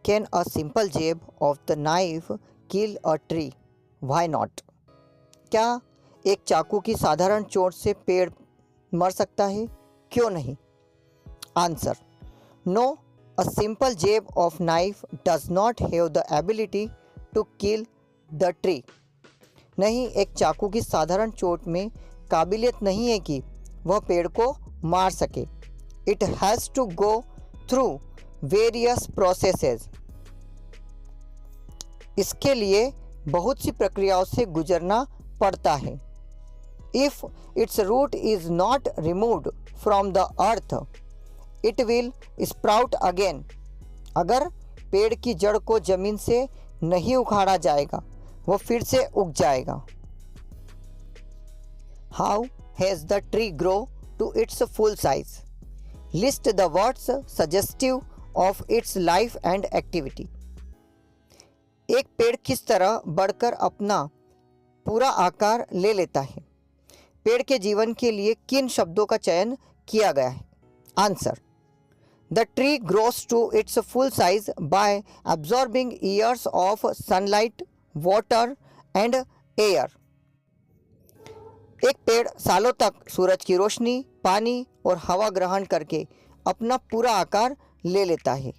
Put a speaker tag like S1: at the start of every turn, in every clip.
S1: Can a simple jab of the knife kill a tree? Why not? क्या एक चाकू की साधारण चोट से पेड़ मर सकता है? क्यों नहीं? Answer: no, a simple jab of knife does not have the ability to kill the tree. नहीं, एक चाकू की साधारण चोट में काबिलियत नहीं है कि वह पेड़ को मार सके। It has to go through various processes. इसके लिए बहुत सी प्रक्रियाओं से गुजरना पड़ता है। If its root is not removed from the earth it will sprout again. अगर पेड़ की जड़ को जमीन से नहीं उखाड़ा जाएगा, वह फिर से उग जाएगा। How has the tree grow to its full size? List the words suggestive of its life and activity. एक पेड़ किस तरह बढ़कर अपना पूरा आकार ले लेता है? पेड़ के जीवन के लिए किन शब्दों का चयन किया गया है? Answer: the tree grows to its full size by absorbing years of sunlight, water and air। एक पेड़ सालों तक सूरज की रोशनी, पानी और हवा ग्रहण करके अपना पूरा आकार ले लेता है।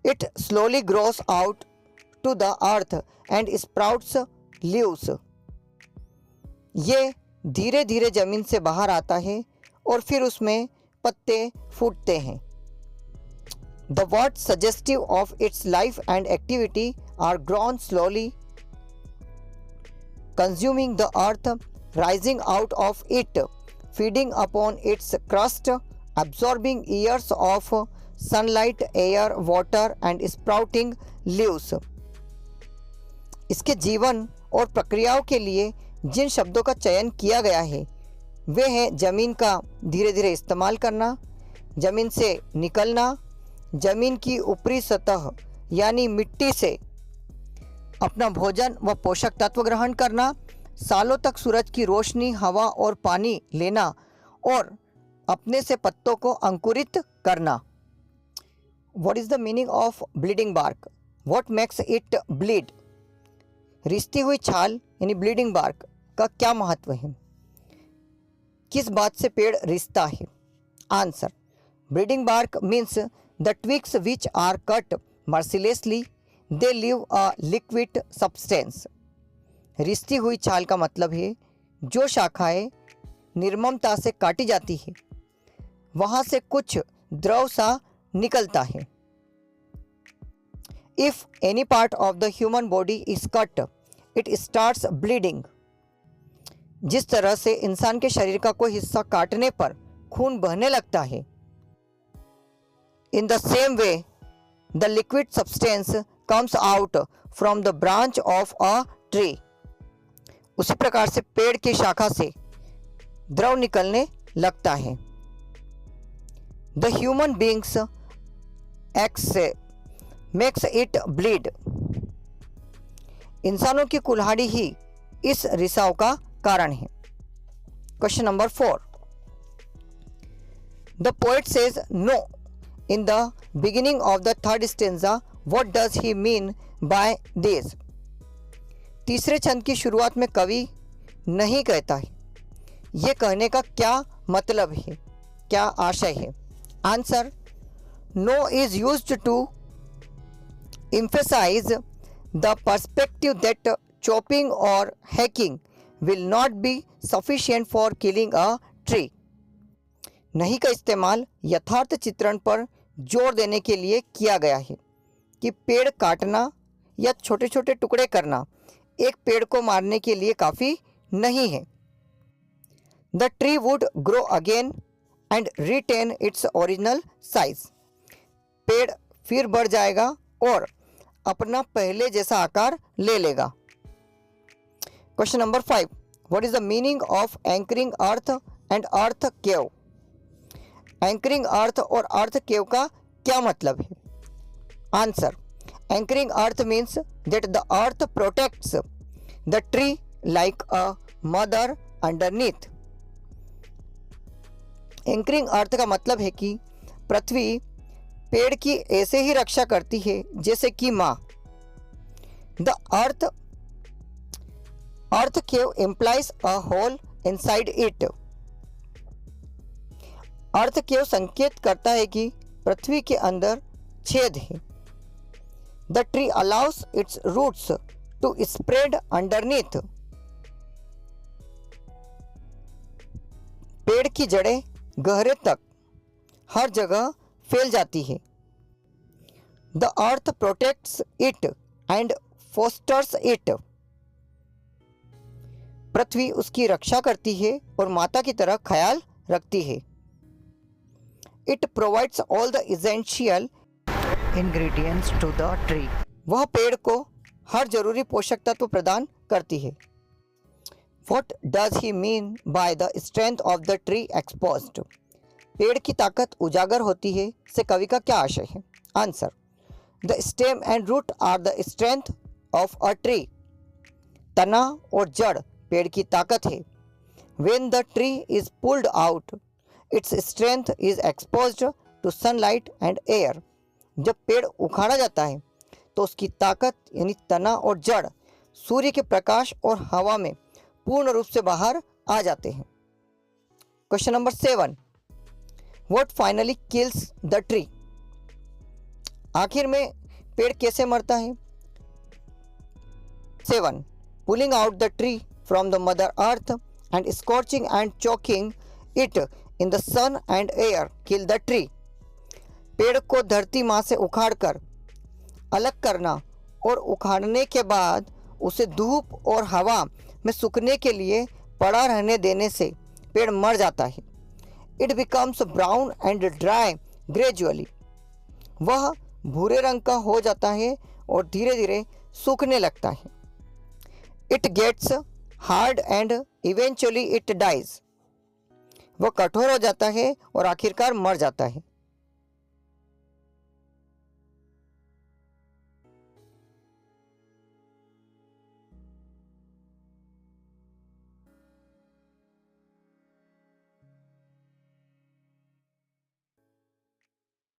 S1: It slowly grows out to the earth and sprouts leaves. ये धीरे धीरे जमीन से बाहर आता है और फिर उसमें पत्ते फूटते हैं। The words suggestive of its life and activity are grown slowly, consuming the earth, rising out of it, feeding upon its crust, absorbing years of sunlight, air, water and sprouting leaves। इसके जीवन और प्रक्रियाओं के लिए जिन शब्दों का चयन किया गया है वे हैं जमीन का धीरे धीरे इस्तेमाल करना, जमीन से निकलना, जमीन की ऊपरी सतह यानी मिट्टी से अपना भोजन व पोषक तत्व ग्रहण करना, सालों तक सूरज की रोशनी, हवा और पानी लेना और अपने से पत्तों को अंकुरित करना। What is the meaning of bleeding bark? What makes it bleed? रिसती हुई छाल यानी ब्लीडिंग बार्क का क्या महत्व है? किस बात से पेड़ रिसता है? Answer: bleeding bark means the twigs which are cut mercilessly they leave a liquid substance. रिसती हुई छाल का मतलब है जो शाखाएं निर्ममता से काटी जाती है वहाँ से कुछ द्रव सा निकलता है। If any part of the human body is cut it starts bleeding. जिस तरह से इंसान के शरीर का कोई हिस्सा काटने पर खून बहने लगता है, in the same way the liquid substance comes out from the branch of a tree। उसी प्रकार से पेड़ की शाखा से द्रव निकलने लगता है। The human beings acts makes it bleed। इंसानों की कुल्हाड़ी ही इस रिसाव का कारण है। Question number 4। The poet says no in the beginning of the third stanza। What does he mean by this? तीसरे छंद की शुरुआत में कवि नहीं कहता है, ये कहने का क्या मतलब है, क्या आशय है? Answer: no is used to emphasize the perspective that chopping or hacking will not be sufficient for killing a tree। नहीं का इस्तेमाल यथार्थ चित्रण पर जोर देने के लिए किया गया है कि पेड़ काटना या छोटे छोटे टुकड़े करना एक पेड़ को मारने के लिए काफ़ी नहीं है। The tree would grow again and retain its original size. पेड़ फिर बढ़ जाएगा और अपना पहले जैसा आकार ले लेगा। Question number 5। What is the meaning of anchoring earth and earth cave? Anchoring earth और अर्थ केव का क्या मतलब है? Answer: anchoring earth means that the earth protects the tree like a mother underneath. Anchoring earth का मतलब है कि पृथ्वी पेड़ की ऐसे ही रक्षा करती है जैसे कि माँ। The earth cave implies a hole inside it. Earth cave संकेत करता है कि पृथ्वी के अंदर छेद है। The tree allows its roots to spread underneath. पेड़ की जड़ें गहरे तक हर जगह फैल जाती है। The earth protects it and fosters it. पृथ्वी उसकी रक्षा करती है और माता की तरह ख्याल रखती है। It provides all the essential ingredients to the tree. वह पेड़ को हर जरूरी पोषक तत्व प्रदान करती है। What does he mean by the strength of the tree exposed? पेड़ की ताकत उजागर होती है से कवि का क्या आशय है? Answer: The stem and root are the strength of a tree. तना और जड़ पेड़ की ताकत है। When the tree is pulled out, its strength is exposed to sunlight and air. जब पेड़ उखाड़ा जाता है तो उसकी ताकत यानी तना और जड़ सूर्य के प्रकाश और हवा में पूर्ण रूप से बाहर आ जाते हैं। Question number 7. What finally kills the tree? आखिर में पेड़ कैसे मरता है? 7. Pulling out the tree from the mother earth and scorching and choking it in the sun and air kill the tree. पेड़ को धरती माँ से उखाड़कर अलग करना और उखाड़ने के बाद उसे धूप और हवा में सूखने के लिए पड़ा रहने देने से पेड़ मर जाता है। It becomes brown and dry gradually. वह भूरे रंग का हो जाता है और धीरे धीरे सूखने लगता है। It gets hard and eventually it dies. वह कठोर हो जाता है और आखिरकार मर जाता है।